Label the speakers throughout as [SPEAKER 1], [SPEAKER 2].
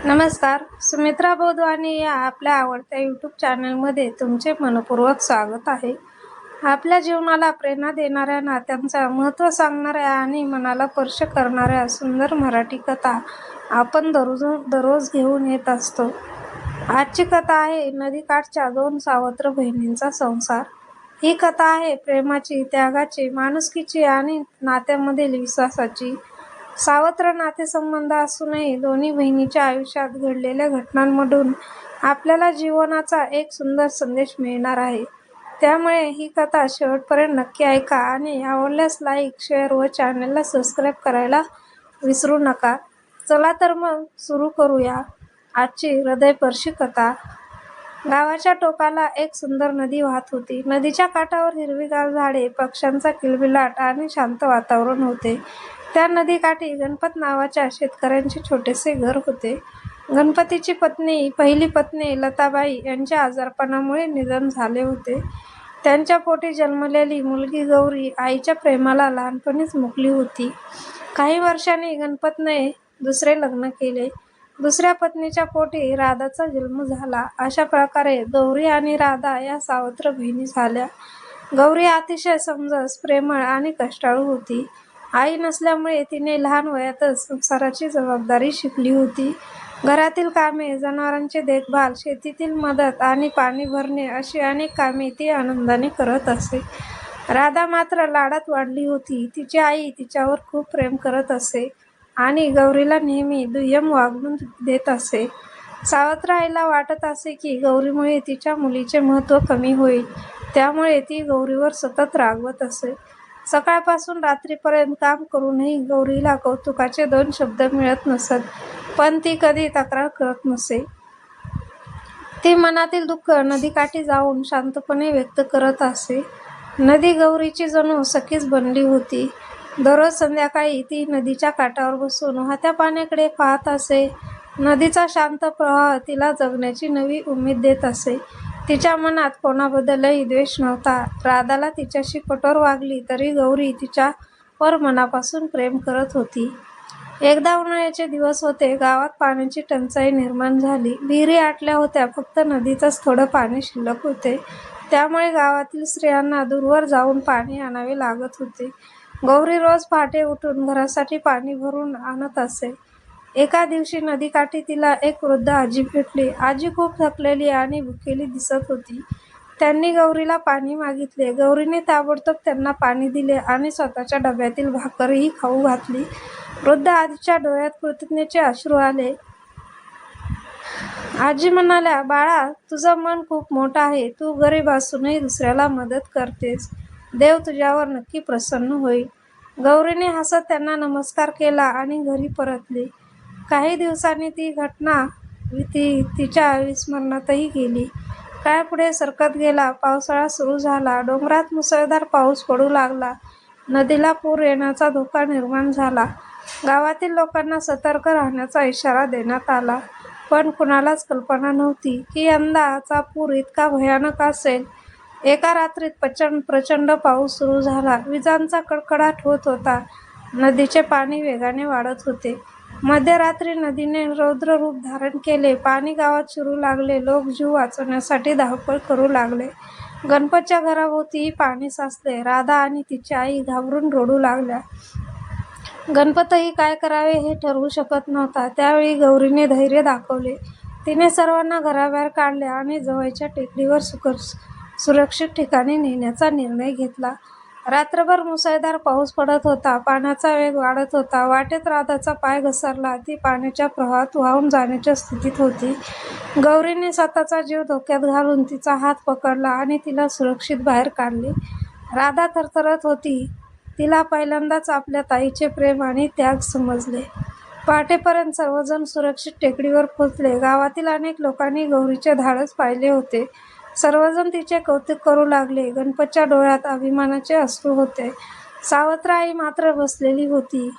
[SPEAKER 1] नमस्कार. सुमित्रा बोधवानी या आपल्या आवडत्या यूट्यूब चॅनलमध्ये तुमचे मनपूर्वक स्वागत आहे. आपल्या जीवनाला प्रेरणा देणाऱ्या, नात्यांचा महत्त्व सांगणाऱ्या आणि मनाला स्पर्श करणाऱ्या सुंदर मराठी कथा आपण दररोज घेऊन येत असतो. आजची कथा आहे नदीकाठच्या दोन सावत्र बहिणींचा संसार. ही कथा आहे प्रेमाची, त्यागाची, माणुसकीची आणि नात्यामधील विश्वासाची. सावत्र नातेसंबंध असूनही दोन्ही बहिणीच्या आयुष्यात घडलेल्या घटनांमधून आपल्याला जीवनाचा एक सुंदर संदेश मिळणार आहे. त्यामुळे ही कथा शेवटपर्यंत नक्की ऐका आणि आवडल्यास लाईक, शेअर व चॅनलला सबस्क्राईब करायला विसरू नका. चला तर मग सुरू करूया आजची हृदयस्पर्शी कथा. गावाच्या टोकाला एक सुंदर नदी वाहत होती. नदीच्या काठावर हिरवीगार झाडे, पक्ष्यांचा किलबिलाट आणि शांत वातावरण होते. त्या नदीकाठी गणपत नावाच्या शेतकऱ्यांचे छोटेसे घर होते. गणपतीची पहिली पत्नी लताबाई यांच्या आजारपणामुळे निधन झाले होते. त्यांच्या पोटी जन्मलेली मुलगी गौरी आईच्या प्रेमाला लहानपणीच मुकली होती. काही वर्षांनी गणपतने दुसरे लग्न केले. दुसऱ्या पत्नीच्या पोटी राधाचा जन्म झाला. अशा प्रकारे गौरी आणि राधा या सावत्र बहिणी झाल्या. गौरी अतिशय समजस, प्रेमळ आणि कष्टाळू होती. आई नसल्यामुळे तिने लहान वयातच संसाराची जबाबदारी शिकली होती. घरातील कामे, जनावरांची देखभाल, शेतीतील मदत आणि पाणी भरणे अशी अनेक कामे ती आनंदाने करत असे. राधा मात्र लाडात वाढली होती. तिची आई तिच्यावर खूप प्रेम करत असे आणि गौरीला नेहमी दुय्यम वागणूक देत असे. सावत्र आईला वाटत असे की गौरीमुळे तिच्या मुलीचे महत्त्व कमी होईल. त्यामुळे ती गौरीवर सतत रागवत असे. सकाळपासून रात्रीपर्यंत काम करूनही गौरीला कौतुकाचे 2 शब्द मिळत नसत, पण ती कधी तक्रार करत नसे. ती मनातील दुःख नदीकाठी जाऊन शांतपणे व्यक्त करत असे. नदी गौरीची जणू सखीच बनली होती. दररोज संध्याकाळी ती नदीच्या काठावर बसून वाहत्या पाण्याकडे पाहत असे. नदीचा शांत प्रवाह तिला जगण्याची नवी उमेद देत असे. तिच्या मनात कोणाबद्दलही द्वेष नव्हता. राधाला तिच्याशी कठोर वागली तरी गौरी तिच्यावर मनापासून प्रेम करत होती. एकदा उन्हाळ्याचे दिवस होते. गावात पाण्याची टंचाई निर्माण झाली. विहिरी आटल्या होत्या. फक्त नदीतच थोडं पाणी शिल्लक होते. त्यामुळे गावातील स्त्रियांना दूरवर जाऊन पाणी आणावे लागत होते. गौरी रोज पहाटे उठून घरासाठी पाणी भरून आणत असे. एका दिवशी नदीकाठी तिला एक वृद्ध आजी भेटली. आजी खूप थकलेली आणि भुकेली दिसत होती. त्यांनी गौरीला पाणी मागितले. गौरीने ताबडतोब त्यांना पाणी दिले आणि स्वतःच्या डब्यातील भाकरही खाऊ घातली. वृद्ध आजीच्या डोळ्यात कृतज्ञतेचे अश्रू आले. आजी म्हणाल्या, बाळा, तुझं मन खूप मोठं आहे. तू गरीब असूनही दुसऱ्याला मदत करतेस. देव तुझ्यावर नक्की प्रसन्न होईल. गौरीने हसत त्यांना नमस्कार केला आणि घरी परतली. काही दिवसांनी ती घटना तिच्या विस्मरणातही गेली. काळ पुढे सरकत गेला. पावसाळा सुरू झाला. डोंगरात मुसळधार पाऊस पडू लागला. नदीला पूर येण्याचा धोका निर्माण झाला. गावातील लोकांना सतर्क राहण्याचा इशारा देण्यात आला. पण कुणालाच कल्पना नव्हती की यंदाचा पूर इतका भयानक असेल. एका रात्रीत प्रचंड पाऊस सुरू झाला. विजांचा कडकडाट होत होता. नदीचे पाणी वेगाने वाढत होते. मध्यरात्री नदीने रौद्र रूप धारण केले. पाणी गावात शिरू लागले. लोक जीव वाचवण्यासाठी धावपळ करू लागले. गणपतच्या घराभोवतीही पाणी साचले. राधा आणि तिची आई घाबरून रडू लागल्या. गणपतही काय करावे हे ठरवू शकत नव्हता. त्यावेळी गौरीने धैर्य दाखवले. तिने सर्वांना घराबाहेर काढले आणि जवळच्या टेकडीवर सुरक्षित ठिकाणी नेण्याचा निर्णय घेतला. रात्रभर मुसळधार पाऊस पडत होता. पाण्याचा वेग वाढत होता. वाटेत राधाचा पाय घसरला. ती पाण्याच्या प्रवाहात वाहून जाण्याच्या स्थितीत होती. गौरीने स्वतःचा जीव धोक्यात घालून तिचा हात पकडला आणि तिला सुरक्षित बाहेर काढले. राधा थरथरत होती. तिला पहिल्यांदाच आपल्या ताईचे प्रेम आणि त्याग समजले. पहाटेपर्यंत सर्वजण सुरक्षित टेकडीवर पोहोचले. गावातील अनेक लोकांनी गौरीचे धाडस पाहिले होते. सर्वजण तिचे कौतुक करू लागले. गणपतच्या डोळ्यात अभिमानाचे अश्रू होते. सावत्र आई मात्र बसलेली होती.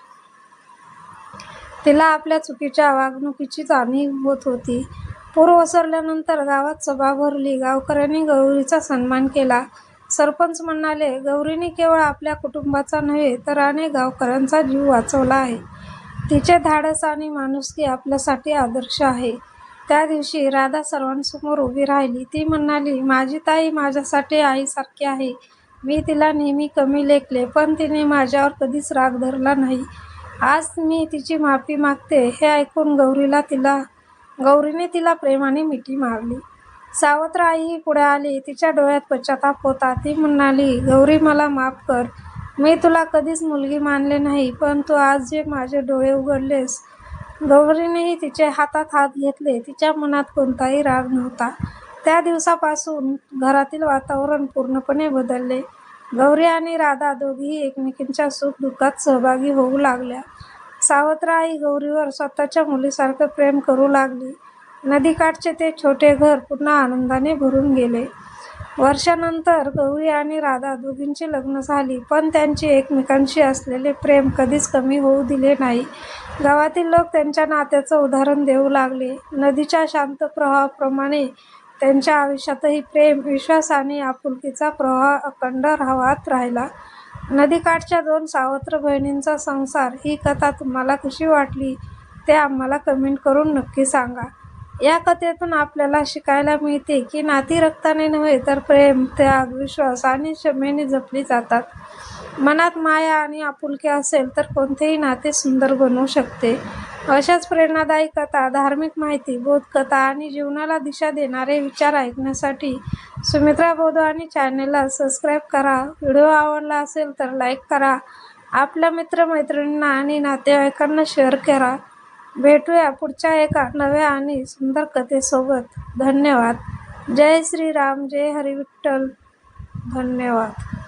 [SPEAKER 1] तिला आपल्या चुकीच्या वागणुकीची जाणीव होत होती. पूर ओसरल्यानंतर गावात सभा भरली. गावकऱ्यांनी गौरीचा सन्मान केला. सरपंच म्हणाले, गौरीने केवळ आपल्या कुटुंबाचा नव्हे तर अनेक गावकऱ्यांचा जीव वाचवला आहे. तिचे धाडस आणि माणुसकी आपल्यासाठी आदर्श आहे. त्या दिवशी राधा सर्वांसमोर उभी राहिली. ती म्हणाली, माझी ताई माझ्यासाठी आईसारखी आहे. मी तिला नेहमी कमी लेखले, पण तिने माझ्यावर कधीच राग धरला नाही. आज मी तिची माफी मागते. हे ऐकून गौरीने तिला प्रेमाने मिठी मारली. सावत्र आईही पुढे आली. तिच्या डोळ्यात पश्चाताप होता. ती म्हणाली, गौरी, मला माफ कर. मी तुला कधीच मुलगी मानले नाही, पण तू आज जे माझे डोळे उघडलेस. गौरीनेही तिचे हातात हात घेतले. तिच्या मनात कोणताही राग नव्हता. त्या दिवसापासून घरातील वातावरण पूर्णपणे बदलले. गौरी आणि राधा दोघीही एकमेकींच्या सुख-दुःखात सहभागी होऊ लागल्या. सावत्र आई गौरीवर स्वतःच्या मुलीसारखं प्रेम करू लागली. नदीकाठचे ते छोटे घर पुन्हा आनंदाने भरून गेले. वर्षानंतर गौरी आणि राधा दोघींची लग्न झाली, पण त्यांचे एकमेकांशी असलेले प्रेम कधीच कमी होऊ दिले नाही. गावातील लोक त्यांच्या नात्याचं उदाहरण देऊ लागले. नदीच्या शांत प्रवाहाप्रमाणे त्यांच्या आयुष्यातही प्रेम, विश्वास आणि आपुलकीचा प्रवाह अखंड वाहत राहिला. नदीकाठच्या 2 सावत्र बहिणींचा संसार ही कथा तुम्हाला कशी वाटली ते आम्हाला कमेंट करून नक्की सांगा. या कथेतून आपल्याला शिकायला मिळते की नाती रक्ताने नव्हे तर प्रेम, त्याग, विश्वास आणि क्षमेने जपली जातात. मनात माया आणि आपुलकी असेल तर कोणतेही नाते सुंदर बनू शकते. अशाच प्रेरणादायी कथा, धार्मिक माहिती, बोधकथा आणि जीवनाला दिशा देणारे विचार ऐकण्यासाठी सुमित्रा बोधवानी चॅनेलला सबस्क्राईब करा. व्हिडिओ आवडला असेल तर लाईक करा. आपल्या मित्रमैत्रिणींना आणि नातेवाईकांना शेअर करा. भेटूया पुढच्या एका नव्या आणि सुंदर कथेसोबत. धन्यवाद. जय श्रीराम, जय हरी विठ्ठल. धन्यवाद.